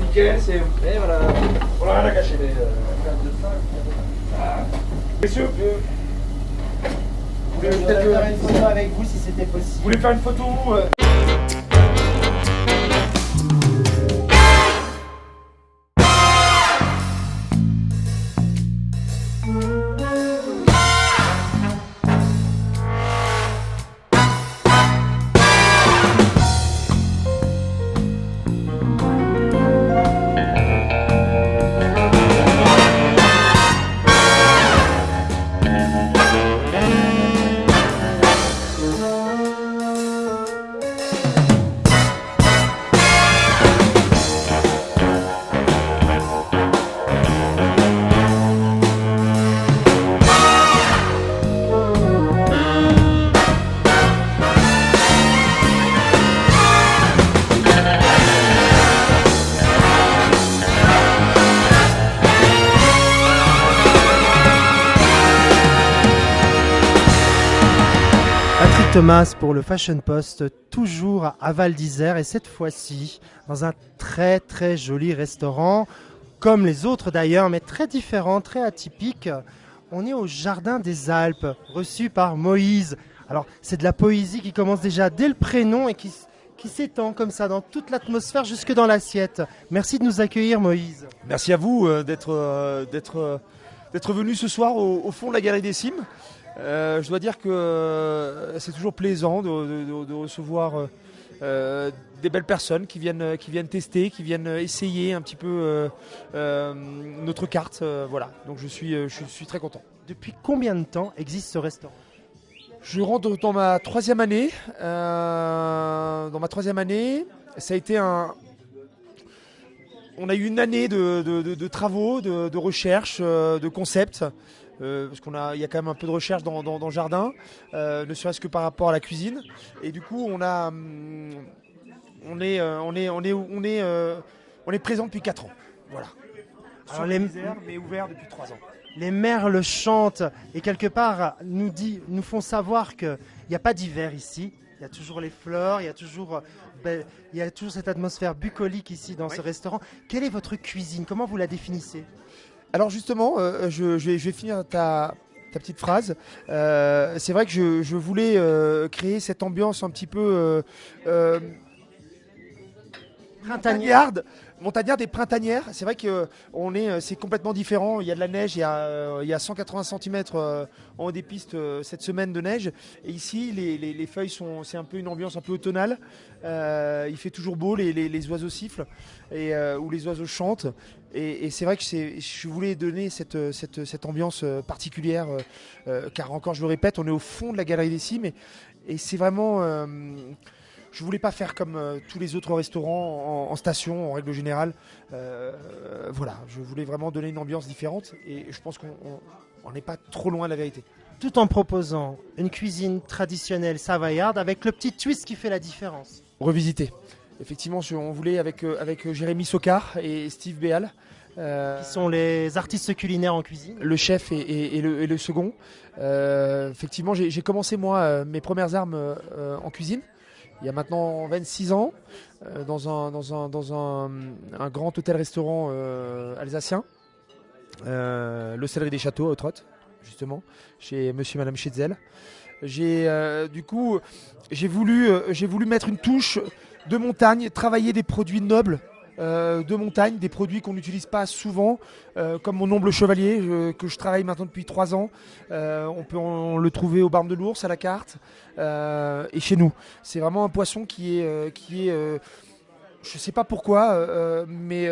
nickel, c'est... Et voilà. On n'a rien à cacher. Messieurs, vous voulez peut-être faire une photo avec vous si c'était possible. vous voulez faire une photo Thomas pour le Fashion Post, toujours à Val d'Isère et cette fois-ci dans un très très joli restaurant, comme les autres d'ailleurs, mais très différent, très atypique. On est au Jardin des Alpes, reçu par Moïse. Alors c'est de la poésie qui commence déjà dès le prénom et qui s'étend comme ça dans toute l'atmosphère jusque dans l'assiette. Merci de nous accueillir Moïse. Merci à vous d'être venu ce soir au fond de la Galerie des Cimes. Je dois dire que c'est toujours plaisant de recevoir des belles personnes qui viennent tester, qui viennent essayer un petit peu notre carte. Voilà, donc je suis très content. Depuis combien de temps existe ce restaurant ? Je rentre dans ma 3e année. Dans ma 3e année, ça a été on a eu une année de travaux, de recherche, de concepts. Parce qu'il y a quand même un peu de recherche dans le jardin, ne serait-ce que par rapport à la cuisine. Et du coup, on est présent depuis 4 ans. Voilà. Alors mais ouvert depuis 3 ans. Les merles chantent et quelque part nous font savoir qu'il n'y a pas d'hiver ici. Il y a toujours les fleurs, il y a toujours cette atmosphère bucolique ici dans ce restaurant. Quelle est votre cuisine ? Comment vous la définissez ? Alors justement, je vais finir ta petite phrase. C'est vrai que je voulais créer cette ambiance un petit peu montagnarde et printanière. C'est vrai que c'est complètement différent. Il y a de la neige, il y a 180 cm en haut des pistes cette semaine de neige. Et ici, les feuilles c'est un peu une ambiance un peu automnale. Il fait toujours beau, les oiseaux sifflent ou les oiseaux chantent. Et c'est vrai que je voulais donner cette ambiance particulière, car encore, je le répète, on est au fond de la Galerie des Cimes et c'est vraiment... je voulais pas faire comme tous les autres restaurants en station, en règle générale. Voilà, je voulais vraiment donner une ambiance différente et je pense qu'on n'est pas trop loin de la vérité. Tout en proposant une cuisine traditionnelle savoyarde avec le petit twist qui fait la différence. Revisiter. Effectivement, on voulait avec Jérémy Socard et Steve Béal. Qui sont les artistes culinaires en cuisine. Le chef et le second. Effectivement, j'ai commencé moi mes premières armes en cuisine. Il y a maintenant 26 ans, dans un grand hôtel-restaurant alsacien, l'Hostellerie des Châteaux à Autrotte, justement, chez Monsieur et Madame Schetzel. J'ai voulu mettre une touche de montagne, travailler des produits nobles de montagne, des produits qu'on n'utilise pas souvent, comme mon omble chevalier que je travaille maintenant depuis 3 ans. On peut le trouver au Barbe de l'Ours à la carte et chez nous. C'est vraiment un poisson qui est je sais pas pourquoi, mais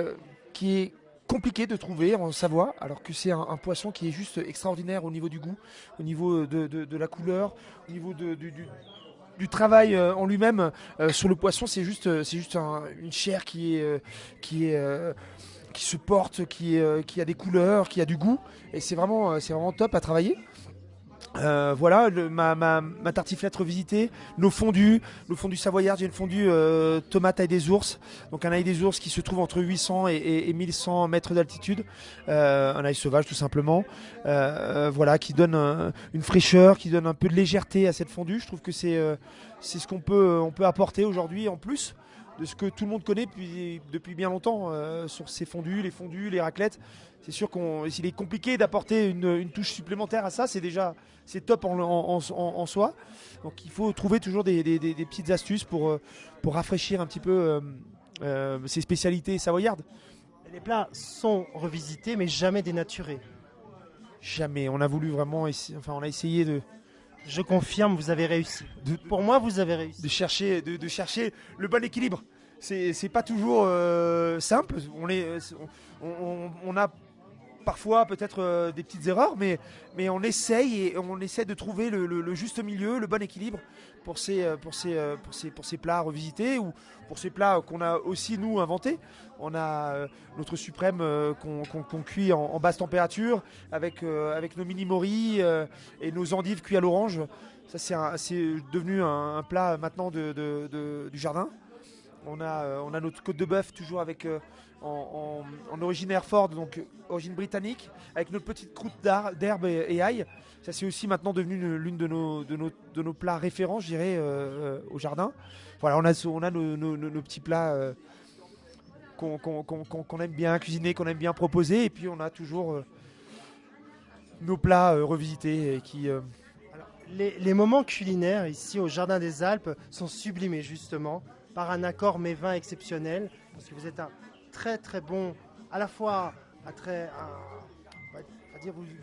qui est compliqué de trouver en Savoie, alors que c'est un poisson qui est juste extraordinaire au niveau du goût, au niveau de la couleur, au niveau du travail en lui-même. Sur le poisson, c'est juste une chair qui se porte, qui a des couleurs, qui a du goût, et c'est vraiment top à travailler. Voilà, ma tartiflette revisitée, nos fondus savoyards. J'ai une fondue tomate ail des ours, donc un ail des ours qui se trouve entre 800 et 1100 mètres d'altitude, un ail sauvage tout simplement, voilà, qui donne une fraîcheur, qui donne un peu de légèreté à cette fondue. Je trouve que c'est ce qu'on peut apporter aujourd'hui en plus de ce que tout le monde connaît depuis bien longtemps sur ces fondus, les raclettes. C'est sûr qu'il est compliqué d'apporter une touche supplémentaire à ça, c'est top en soi. Donc il faut trouver toujours des petites astuces pour rafraîchir un petit peu ces spécialités savoyardes. Les plats sont revisités mais jamais dénaturés. Jamais, on a voulu vraiment, on a essayé de Je confirme, vous avez réussi. Pour moi, vous avez réussi. chercher le bon équilibre. C'est pas toujours simple. On a parfois peut-être des petites erreurs, mais on essaye de trouver le juste milieu, le bon équilibre pour ces plats revisités ou pour ces plats qu'on a aussi nous inventés. On a notre suprême qu'on cuit en basse température avec nos mini moris et nos endives cuits à l'orange. Ça c'est devenu un plat maintenant du jardin. On a notre côte de bœuf toujours avec en origine Hereford, donc origine britannique, avec notre petite croûte d'herbe et ail. Ça c'est aussi maintenant devenu l'une de nos plats référents, je dirais, au jardin. Voilà, on a nos petits plats qu'on aime bien cuisiner, qu'on aime bien proposer, et puis on a toujours nos plats revisités et qui. Alors, les moments culinaires ici au Jardin des Alpes sont sublimés justement par un accord mets vins exceptionnel, parce que vous êtes un très très bon, à la fois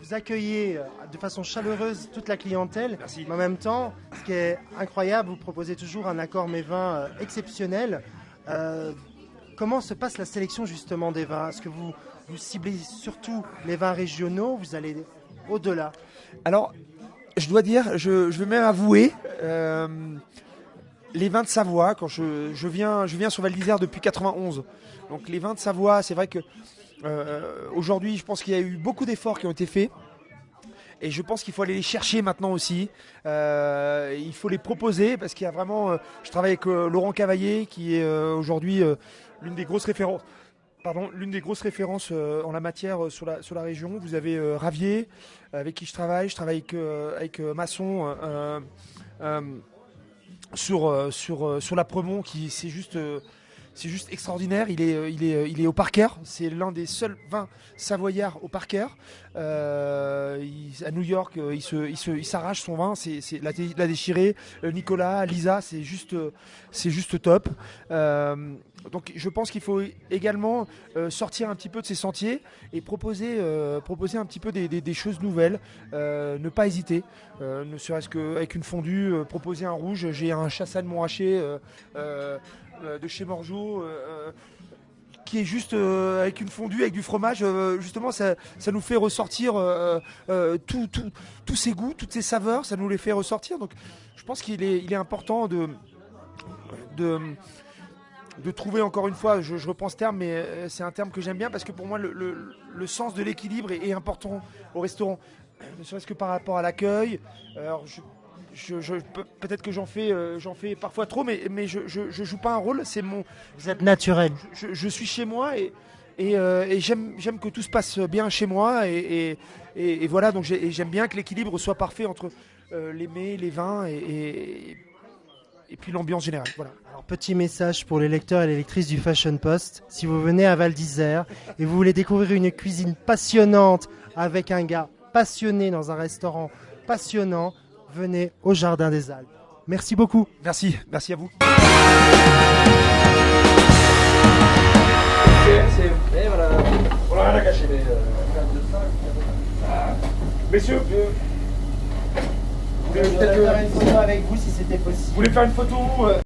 vous accueillez de façon chaleureuse toute la clientèle. Merci. Mais en même temps, ce qui est incroyable, vous proposez toujours un accord mets vins exceptionnel. Comment se passe la sélection justement des vins? Est-ce que vous ciblez surtout les vins régionaux? Vous allez au-delà? Alors, je dois dire, je vais même avouer, les vins de Savoie, quand je viens sur Val d'Isère depuis 91. Donc les vins de Savoie, c'est vrai que aujourd'hui, je pense qu'il y a eu beaucoup d'efforts qui ont été faits. Et je pense qu'il faut aller les chercher maintenant aussi. Il faut les proposer parce qu'il y a vraiment. Je travaille avec Laurent Cavaillé, qui est aujourd'hui l'une des grosses références. L'une des grosses références en la matière sur la région. Vous avez Ravier, avec qui je travaille. Je travaille avec Masson sur la Premont, qui c'est juste extraordinaire. Il est au Parker. C'est l'un des seuls vins savoyards au Parker. À New York, il s'arrache son vin. C'est la déchirée. Nicolas, Lisa, c'est juste top. Donc je pense qu'il faut également sortir un petit peu de ces sentiers et proposer un petit peu des choses nouvelles. Ne pas hésiter. Ne serait-ce qu'avec une fondue, proposer un rouge. J'ai un chassagne Montrachet de chez Morgeau qui est juste avec une fondue, avec du fromage. Justement, ça nous fait ressortir tous ces goûts, toutes ces saveurs. Ça nous les fait ressortir. Donc je pense qu'il est important de trouver, encore une fois, je reprends ce terme, mais c'est un terme que j'aime bien parce que pour moi le sens de l'équilibre est important au restaurant, ne serait-ce que par rapport à l'accueil. Alors peut-être que j'en fais parfois trop, mais je joue pas un rôle. Vous êtes naturel. Je suis chez moi et j'aime que tout se passe bien chez moi et voilà, donc j'aime bien que l'équilibre soit parfait entre les mets, les vins et puis l'ambiance générale. Voilà. Alors, petit message pour les lecteurs et les lectrices du Fashion Post. Si vous venez à Val d'Isère et vous voulez découvrir une cuisine passionnante avec un gars passionné dans un restaurant passionnant, venez au Jardin des Alpes. Merci beaucoup. Merci à vous. On n'a rien à cacher, messieurs. Je voudrais faire une photo avec vous si c'était possible. Vous voulez faire une photo